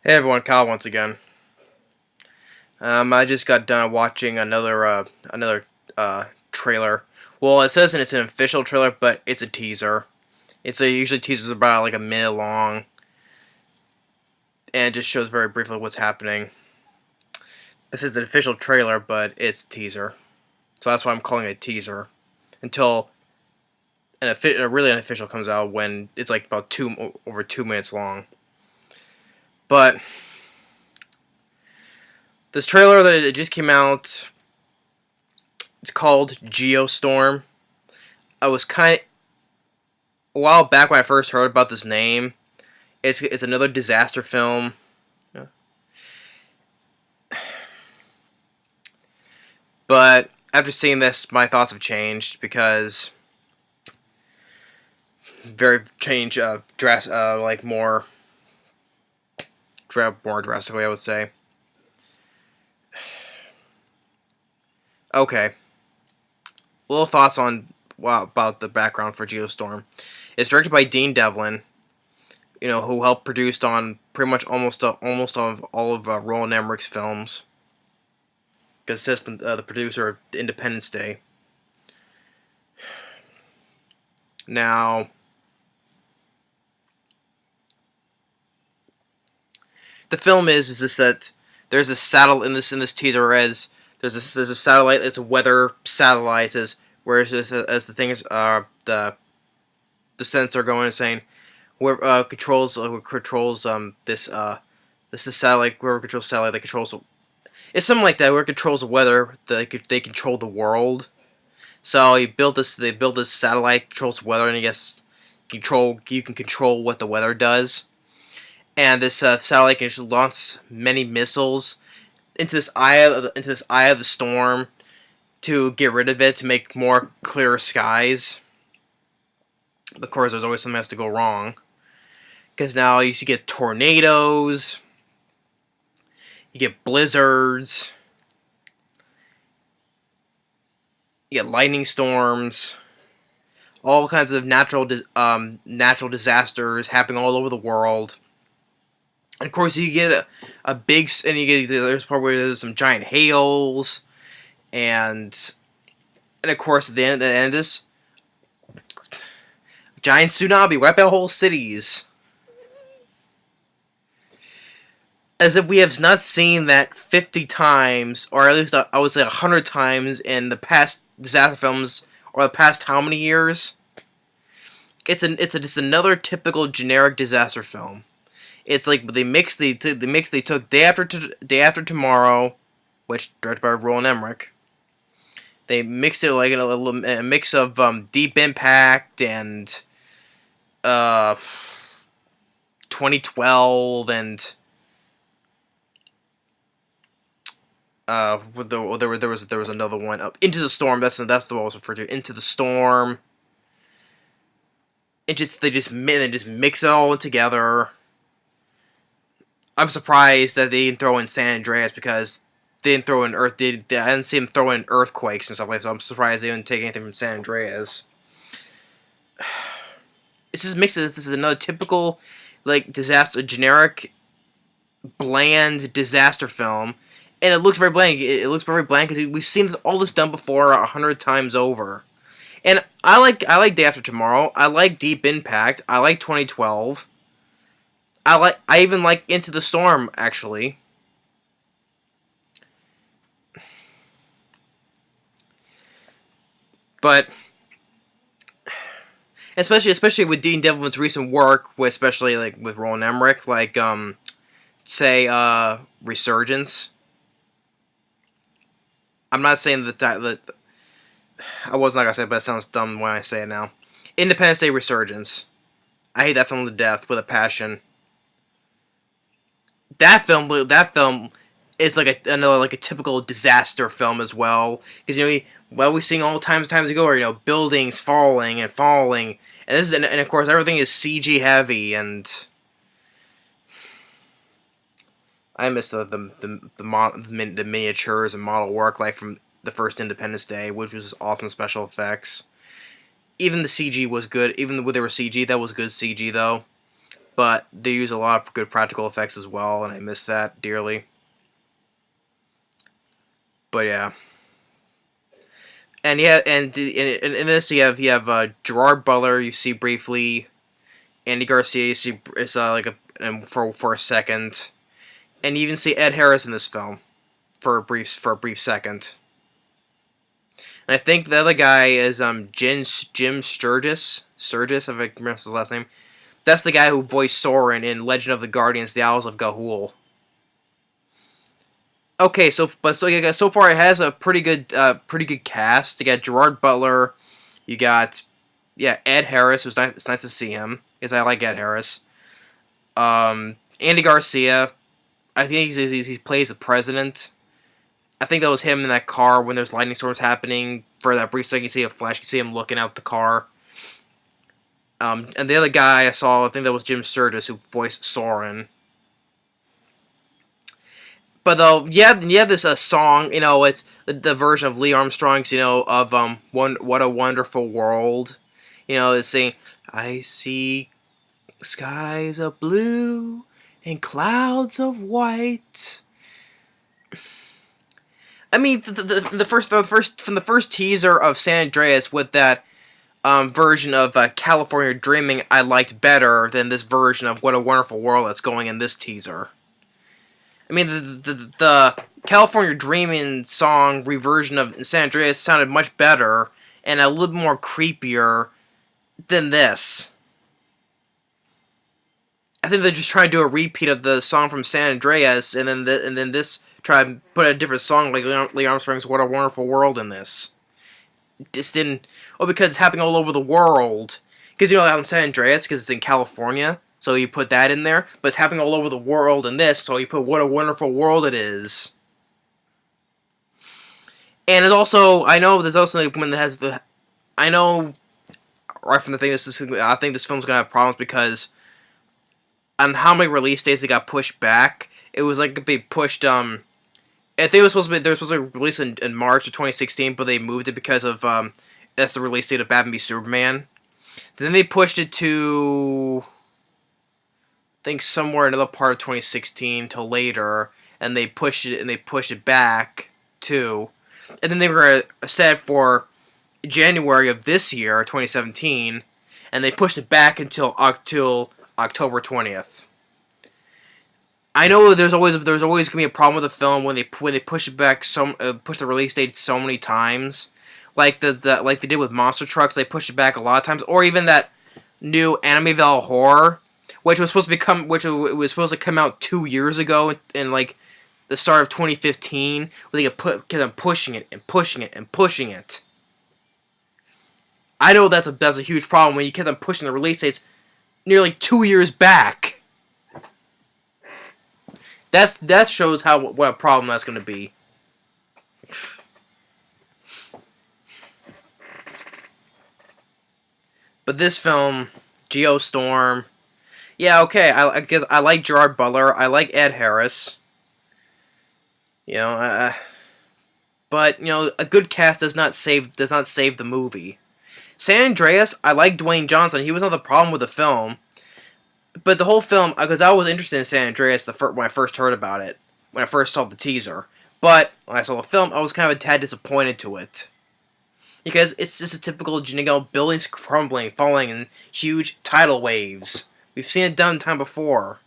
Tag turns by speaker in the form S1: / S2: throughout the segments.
S1: Hey everyone, Kyle once again. I just got done watching another trailer. Well, it says it's an official trailer, but it's a teaser. Usually teasers about like a minute long, and it just shows very briefly what's happening. This is an official trailer, but it's a teaser, so that's why I'm calling it a teaser until a really unofficial comes out when it's like about over 2 minutes long. But this trailer that it just came out, it's called Geostorm. I was kind of a while back when I first heard about this name. It's another disaster film. But after seeing this, my thoughts have changed because very change like more drastically, I would say. Okay, little thoughts on about the background for Geostorm. It's directed by Dean Devlin, who helped produce on pretty much almost all of Roland Emmerich's films. Because it says from the producer of Independence Day. Now, the film is this that there's a satellite in this teaser as there's a satellite. It's a weather satellite as whereas as the things the sensor going and saying where controls this is satellite whoever controls satellite that controls it's something like that where it controls the weather they control the world. So they built this satellite controls the weather, and I guess you can control what the weather does. And this satellite can just launch many missiles into this eye of the storm to get rid of it to make more clearer skies. Of course, there's always something that has to go wrong because now you get tornadoes, you get blizzards, you get lightning storms, all kinds of natural disasters happening all over the world. And of course, you get a big, and you get there's part where there's some giant hails, and of course at the end of this, giant tsunami wipe out whole cities. As if we have not seen that 50 times, or at least I would say 100 times in the past disaster films, or the past how many years? It's just another typical generic disaster film. It's like they took Day After Tomorrow, which directed by Roland Emmerich. They mixed it like a mix of Deep Impact and uh, 2012 and there was another one Into the Storm. That's the one I was referred to. Into the Storm. They just mix it all together. I'm surprised that they didn't throw in San Andreas because they didn't throw in Earth. I didn't see them throw in earthquakes and stuff like that. So I'm surprised they didn't take anything from San Andreas. This is mixed. This is another typical, like generic, bland disaster film, and it looks very bland. It looks very bland because we've seen all this done before 100 times over. And I like Day After Tomorrow. I like Deep Impact. I like 2012. I even like Into the Storm actually. But especially with Dean Devlin's recent work, especially like with Roland Emmerich, like say Resurgence. I'm not saying that I was not gonna say it, but it sounds dumb when I say it now. Independence Day Resurgence. I hate that film to death with a passion. That film is like another like a typical disaster film as well, because we've seen all times ago where buildings falling and falling, and this is and of course everything is CG heavy, and I miss the miniatures and model work like from the first Independence Day, which was awesome special effects. Even the CG was good. Even when there was CG, that was good CG though. but they use a lot of good practical effects as well, and I miss that dearly. But yeah, and yeah, and in this you have Gerard Butler you see briefly, Andy Garcia you see is like for a second, and you even see Ed Harris in this film for a brief second. And I think the other guy is Jim Sturgis, if I remember his last name. That's the guy who voiced Soren in Legend of the Guardians: The Owls of Ga'Hoole. Okay, so far it has a pretty good cast. You got Gerard Butler, you got Ed Harris. It's nice to see him because I like Ed Harris. Andy Garcia, I think he plays the president. I think that was him in that car when there's lightning storms happening. For that brief second, you see a flash. You see him looking out the car. And the other guy I saw, I think that was Jim Sturgis who voiced Soren. But though, you have this song. It's the version of Lee Armstrong's. Of What a Wonderful World. It's saying, I see skies of blue and clouds of white. I mean, the first teaser of San Andreas with that version of California Dreaming, I liked better than this version of What a Wonderful World that's going in this teaser. I mean, the California Dreaming song reversion of San Andreas sounded much better and a little more creepier than this. I think they're just trying to do a repeat of the song from San Andreas, and then this try and put a different song like Lee Armstrong's "What a Wonderful World" in this. Just didn't. Oh, because it's happening all over the world. Because out in San Andreas, because it's in California, so you put that in there. But it's happening all over the world in this, so you put "What a Wonderful World" it is. And it's also, I know there's also when it has the, I know right from the thing I think this film's gonna have problems because on how many release dates it got pushed back. It was like they pushed I think it was supposed to be they were supposed to release in March of 2016, but they moved it because of that's the release date of Batman v Superman. Then they pushed it to I think somewhere another part of 2016 till later, and they pushed it back too. And then they were set for January of this year, 2017, and they pushed it back until October 20th. I know there's always gonna be a problem with the film when they push it back push the release date so many times, like like they did with Monster Trucks. They pushed it back a lot of times, or even that new Amityville Horror, which was supposed to come out 2 years ago in like the start of 2015, where they kept on pushing it and pushing it and pushing it. I know that's a huge problem when you kept on pushing the release dates nearly 2 years back. That shows what a problem that's going to be. But this film, Geostorm, yeah, okay. I guess I like Gerard Butler. I like Ed Harris. But a good cast does not save the movie. San Andreas, I like Dwayne Johnson. He was not the problem with the film. But the whole film, because I was interested in San Andreas when I first heard about it, when I first saw the teaser. But when I saw the film, I was kind of a tad disappointed to it. Because it's just a typical, buildings crumbling, falling in huge tidal waves. We've seen it done time before.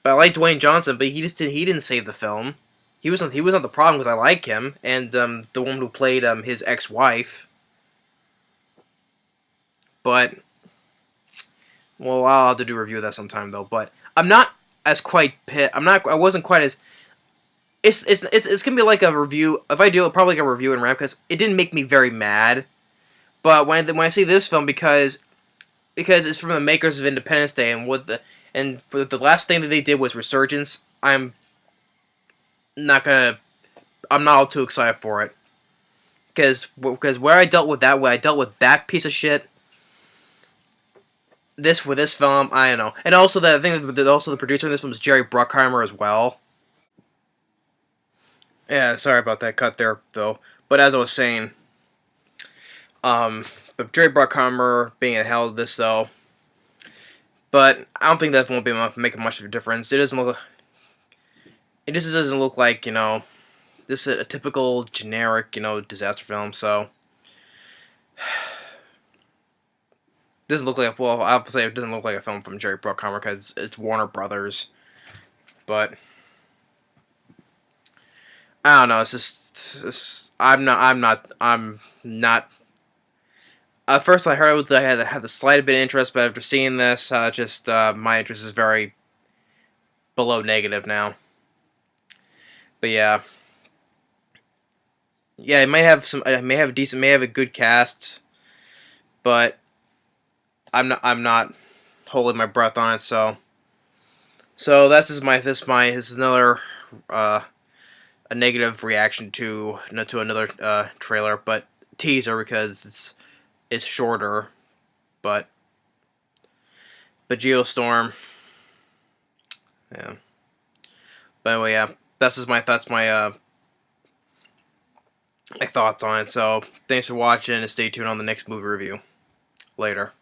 S1: But I like Dwayne Johnson, but he didn't save the film. He was not the problem because I like him, and the woman who played his ex-wife. But well, I'll have to do a review of that sometime though. But I'm not as quite pit. I wasn't quite as. It's gonna be like a review. If I do it, probably like a review in Rant because it didn't make me very mad. But when I see this film, because it's from the makers of Independence Day, and for the last thing that they did was Resurgence, I'm not all too excited for it. Because where I dealt with that piece of shit. With this film, I don't know. And also, I think that also the producer in this film is Jerry Bruckheimer as well. Yeah, sorry about that cut there, though. But as I was saying, but Jerry Bruckheimer being at hell of this, though, But I don't think that won't be making much of a difference. It just doesn't look like, this is a typical generic, disaster film. So it doesn't look like, well, I'll say it doesn't look like a film from Jerry Bruckheimer because it's Warner Brothers. But I don't know. I'm not. At first, I heard I had the slight bit of interest, but after seeing this, my interest is very below negative now. But yeah, it might have some. It may have a good cast, but I'm not holding my breath on it. This is another a negative reaction to another trailer, but teaser because it's shorter, but Geostorm, yeah. But anyway, yeah, my thoughts on it. So thanks for watching, and stay tuned on the next movie review. Later.